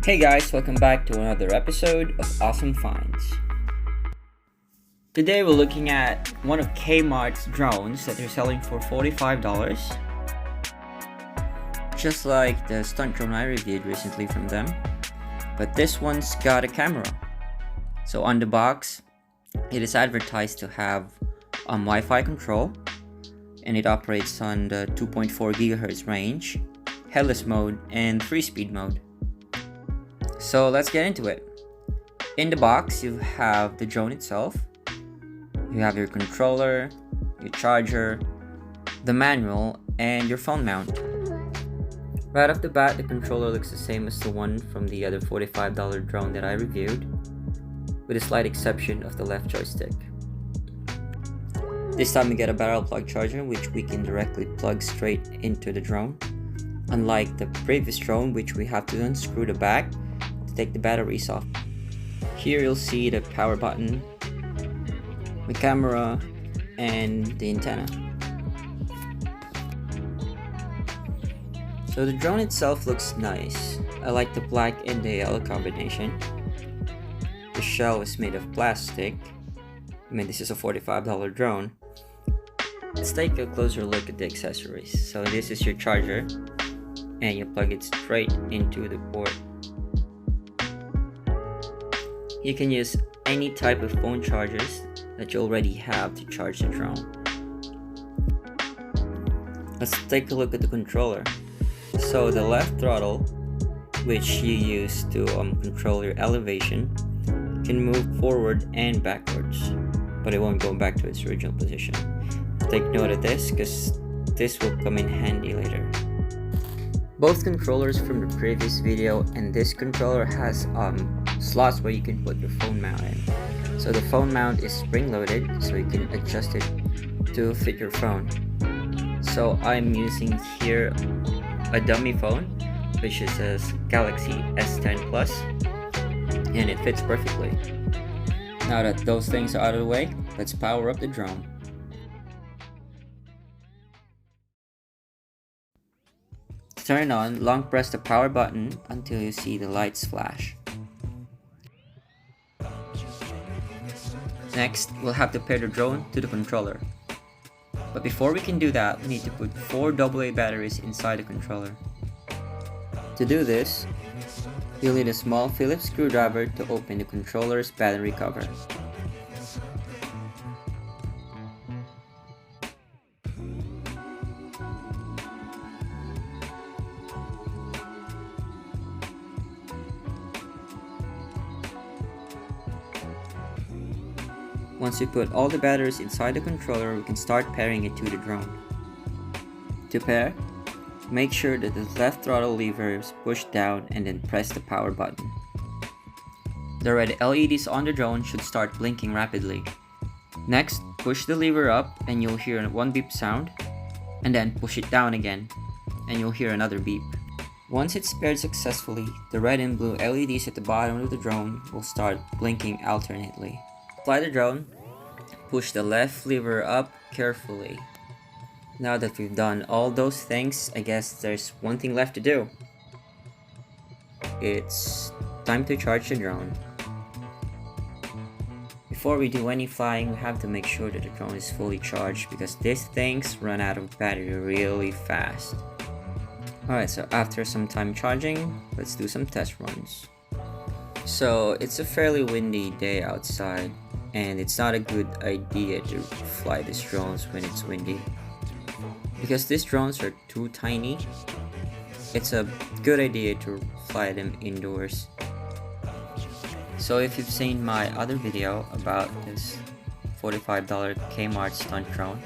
Hey guys, welcome back to another episode of Awesome Finds. Today we're looking at one of Kmart's drones that they're selling for $45. Just like the stunt drone I reviewed recently from them. But this one's got a camera. So on the box, it is advertised to have Wi-Fi control. And it operates on the 2.4 GHz range, headless mode, and 3-speed mode. So let's get into it. In the box, you have the drone itself, you have your controller, your charger, the manual, and your phone mount. Right off the bat, the controller looks the same as the one from the other $45 drone that I reviewed, with a slight exception of the left joystick. This time we get a barrel plug charger, which we can directly plug straight into the drone, unlike the previous drone, which we have to unscrew the back to take the batteries off. Here you'll see the power button, the camera, and the antenna. So the drone itself looks nice. I like the black and the yellow combination. The shell is made of plastic. I mean, this is a $45 drone. Let's take a closer look at the accessories. So this is your charger, and you plug it straight into the port. You can use any type of phone chargers that you already have to charge the drone. Let's take a look at the controller. So the left throttle, which you use to control your elevation, can move forward and backwards, but it won't go back to its original position. Take note of this because this will come in handy later. Both controllers from the previous video and this controller has slots where you can put your phone mount in. So the phone mount is spring loaded, so you can adjust it to fit your phone. So I'm using here a dummy phone, which is a Galaxy S10 Plus, and it fits perfectly. Now that those things are out of the way, let's power up the drone. To turn on, long press the power button until you see the lights flash. Next, we'll have to pair the drone to the controller. But before we can do that, we need to put 4 AA batteries inside the controller. To do this, you'll need a small Phillips screwdriver to open the controller's battery cover. Once we put all the batteries inside the controller, we can start pairing it to the drone. To pair, make sure that the left throttle lever is pushed down and then press the power button. The red LEDs on the drone should start blinking rapidly. Next, push the lever up and you'll hear one beep sound, and then push it down again and you'll hear another beep. Once it's paired successfully, the red and blue LEDs at the bottom of the drone will start blinking alternately. Fly the drone, push the left lever up carefully. Now that we've done all those things, I guess there's one thing left to do. It's time to charge the drone. Before we do any flying, we have to make sure that the drone is fully charged because these things run out of battery really fast. Alright, so after some time charging, let's do some test runs. So it's a fairly windy day outside, and it's not a good idea to fly these drones when it's windy. Because these drones are too tiny, it's a good idea to fly them indoors. So if you've seen my other video about this $45 Kmart stunt drone,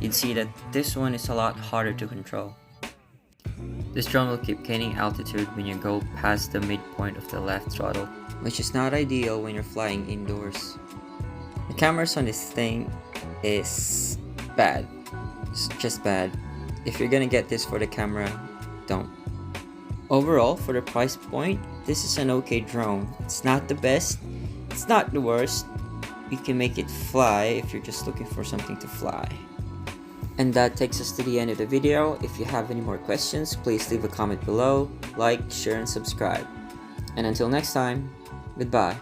you'd see that this one is a lot harder to control. This drone will keep gaining altitude when you go past the midpoint of the left throttle, which is not ideal when you're flying indoors. The cameras on this thing is bad. It's just bad. If you're gonna get this for the camera, don't. Overall, for the price point, this is an okay drone. It's not the best, it's not the worst. You can make it fly if you're just looking for something to fly. And that takes us to the end of the video. If you have any more questions, please leave a comment below, like, share, and subscribe. And until next time, goodbye.